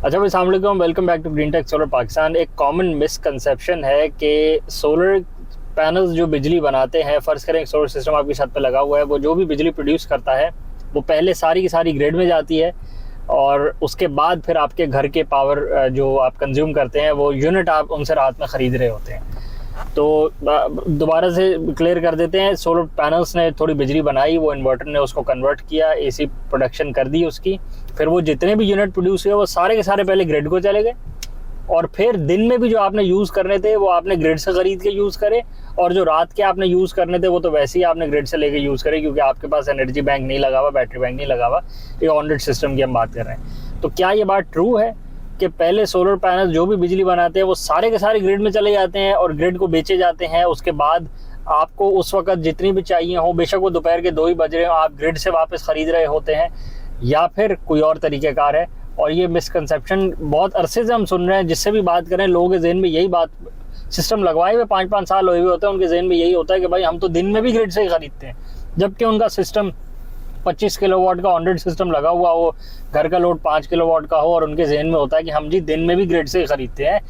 अच्छा भाई, अस्सलाम वालेकुम, welcome back to green tech solar Pakistan. एक कॉमन मिसकंसेप्शन है कि सोलर पैनल्स जो बिजली बनाते हैं, फर्ज करें सोलर सिस्टम आपकी छत पे लगा हुआ है, वो जो भी बिजली प्रोड्यूस करता है वो पहले सारी की सारी ग्रिड में जाती है और उसके बाद फिर आपके घर के पावर जो आप कंज्यूम करते हैं वो यूनिट आप उनसे रात में ख़रीद रहे होते हैं। तो दोबारा से क्लियर कर देते हैं, सोलर पैनल्स ने थोड़ी बिजली बनाई, वो इन्वर्टर ने उसको कन्वर्ट किया, एसी प्रोडक्शन कर दी उसकी, फिर वो जितने भी यूनिट प्रोड्यूस हुए वो सारे के सारे पहले ग्रिड को चले गए और फिर दिन में भी जो आपने यूज़ करने थे वो आपने ग्रिड से ख़रीद के यूज़ करे, और जो रात के आपने यूज़ करने थे वो तो वैसे ही आपने ग्रिड से लेके यूज़ करे, क्योंकि आपके पास एनर्जी बैंक नहीं लगा हुआ, बैटरी बैंक नहीं लगा हुआ। ये ऑन ग्रिड सिस्टम की हम बात कर रहे हैं। तो क्या ये बात ट्रू है कि पहले सोलर पैनल जो भी बिजली बनाते हैं वो सारे के सारे ग्रिड में चले जाते हैं और ग्रिड को बेचे जाते हैं, उसके बाद आपको उस वक्त जितनी भी चाहिए हो, बेशक वो दोपहर के 2 ही बज रहे हो, आप ग्रिड से वापस ख़रीद रहे होते हैं, या फिर कोई और तरीक़ेकार है? और ये मिसकंसेप्शन बहुत अरसे से हम सुन रहे हैं, जिससे भी बात करें लोगों के जहन में यही बात, सिस्टम लगवाए हुए 5-5 साल हुए होते हैं, उनके जहन में यही होता है कि भाई हम तो दिन में भी ग्रिड से ही ख़रीदते हैं, जबकि उनका सिस्टम 25 किलोवाट का ऑन ग्रिड सिस्टम लगा हुआ हो, घर का लोड 5 किलोवाट का हो, और उनके जहन में होता है कि हम जी दिन में भी ग्रिड से ही खरीदते हैं।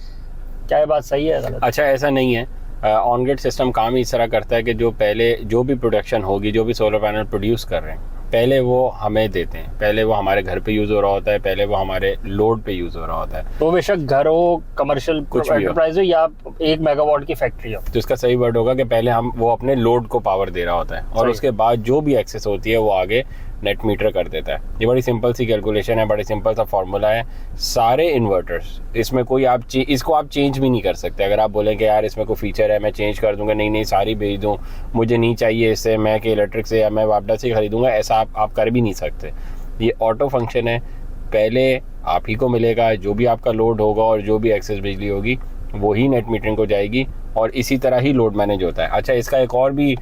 क्या ये बात सही है, गलत? अच्छा, ऐसा नहीं है। ऑन ग्रिड सिस्टम काम ही इस तरह करता है कि जो पहले जो भी प्रोडक्शन होगी, जो भी सोलर पैनल प्रोड्यूस कर रहे हैं, पहले वो हमें देते हैं, पहले वो हमारे घर पे यूज़ हो रहा होता है, पहले वो हमारे लोड पे यूज़ हो रहा होता है। तो बेशक घर हो, कमर्शियल एंटरप्राइज हो, या 1 मेगावाट की फैक्ट्री हो, तो इसका सही वर्ड होगा कि पहले हम वो अपने लोड को पावर दे रहा होता है और उसके बाद जो भी एक्सेस होती है वो आगे नेट मीटर कर देता है। ये बड़ी सिंपल सी कैलकुलेशन है, बड़ी सिंपल सा फॉर्मूला है। सारे इन्वर्टर्स, इसमें कोई आप इसको आप चेंज भी नहीं कर सकते। अगर आप बोलें कि यार इसमें कोई फीचर है मैं चेंज कर दूंगा, नहीं सारी भेज दूँ, मुझे नहीं चाहिए इससे, मैं के इलेक्ट्रिक से या मैं वापडा से खरीदूंगा, ऐसा आप कर भी नहीं सकते। ये ऑटो फंक्शन है, पहले आप ही को मिलेगा जो भी आपका लोड होगा और जो भी एक्सेस बिजली होगी वही नेट मीटरिंग को जाएगी, और इसी तरह ही लोड मैनेज होता है। अच्छा, इसका एक और भी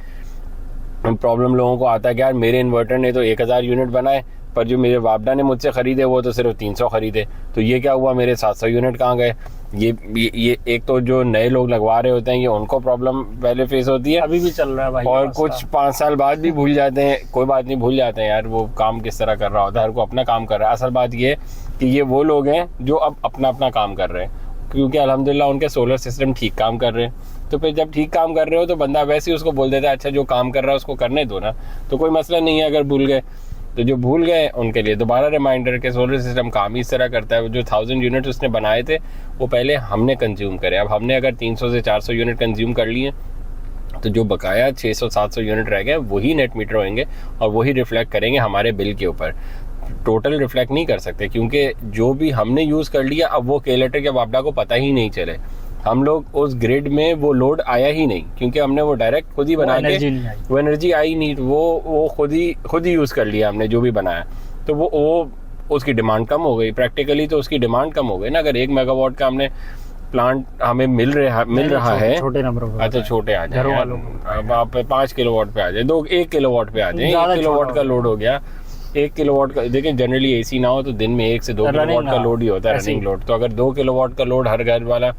प्रॉब्लम लोगों को आता है कि यार मेरे इन्वर्टर ने तो 1000 यूनिट बनाए, पर जो मेरे वापडा ने मुझसे ख़रीदे वो तो सिर्फ 300 ख़रीदे, तो ये क्या हुआ, मेरे 700 यूनिट कहाँ गए? ये एक तो जो नए लोग लगवा रहे होते हैं ये उनको प्रॉब्लम पहले फेस होती है, अभी भी चल रहा है भाई, और कुछ 5 साल बाद भी भूल जाते हैं। कोई बात नहीं, भूल जाते हैं यार, वो काम किस तरह कर रहा होता है, हर को अपना काम कर रहा है। असल बात ये कि ये वो लोग हैं जो अब अपना काम कर रहे हैं, क्योंकि अल्हम्दुलिल्लाह उनके सोलर सिस्टम ठीक काम कर रहे हैं। तो फिर जब ठीक काम कर रहे हो तो बंदा वैसे ही उसको बोल देता है अच्छा जो काम कर रहा है उसको करने दो ना, तो कोई मसला नहीं है अगर भूल गए। तो जो भूल गए उनके लिए दोबारा रिमाइंडर के सोलर सिस्टम काम ही इस तरह करता है। जो 1000 यूनिट उसने बनाए थे वो पहले हमने कंज्यूम करे, अब हमने अगर 300 से 400 यूनिट कंज्यूम कर लिए तो जो बकाया 600-700 यूनिट रह गए वही नेट मीटर होंगे और वही रिफ्लेक्ट करेंगे हमारे बिल के ऊपर। टोटल रिफ्लेक्ट नहीं कर सकते, क्योंकि जो भी हमने यूज़ कर लिया अब वो के इलेक्ट्रिक या वापडा को पता ही नहीं चले। हम लोग उस ग्रिड में वो लोड आया ही नहीं, क्योंकि हमने वो डायरेक्ट खुद ही बना के, वो एनर्जी आई नहीं, वो खुद ही यूज़ कर लिया हमने जो भी बनाया। तो वो उसकी डिमांड कम हो गई, प्रैक्टिकली तो उसकी डिमांड कम हो गई ना। अगर 1 मेगावाट का हमने प्लांट हमें मिल रहा है, छोटे नंबर, अच्छा छोटे आ जाए, अब आप 5 किलोवाट पे आ जाए, 1 किलोवाट पे आ जाए, 1 किलोवाट का लोड हो गया। 1 किलोवाट का, देखिए जनरली एसी ना हो तो दिन में 1 से 2 किलोवाट का लोड ही होता है, रनिंग लोड। तो अगर 2 किलोवाट का लोड हर घर वाला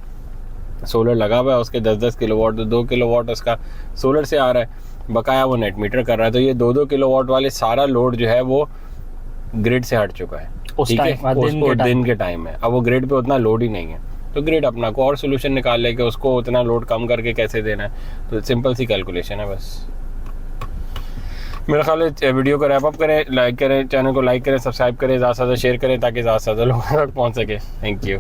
सोलर लगा हुआ है, उसके 10-10 किलोवाट, तो 2 किलोवाट उसका सोलर से आ रहा है, बकाया वो नेट मीटर कर रहा है। तो ये 2-2 किलोवाट वाले सारा लोड जो है वो ग्रिड से हट चुका है, ठीक है, दिन के टाइम में। अब वो ग्रिड पे उतना लोड ही नहीं है, तो ग्रिड अपना को और सोल्यूशन निकाल ले कि उसको उतना लोड कम करके कैसे देना है। तो सिंपल सी कैलकुलेशन है बस। मेरा ख्याल है वीडियो को रैप अप करें, लाइक करें, चैनल को लाइक करें, सब्सक्राइब करें, ज़्यादा से ज़्यादा शेयर करें ताकि ज़्यादा से ज़्यादा लोगों तक पहुँच सके। Thank you.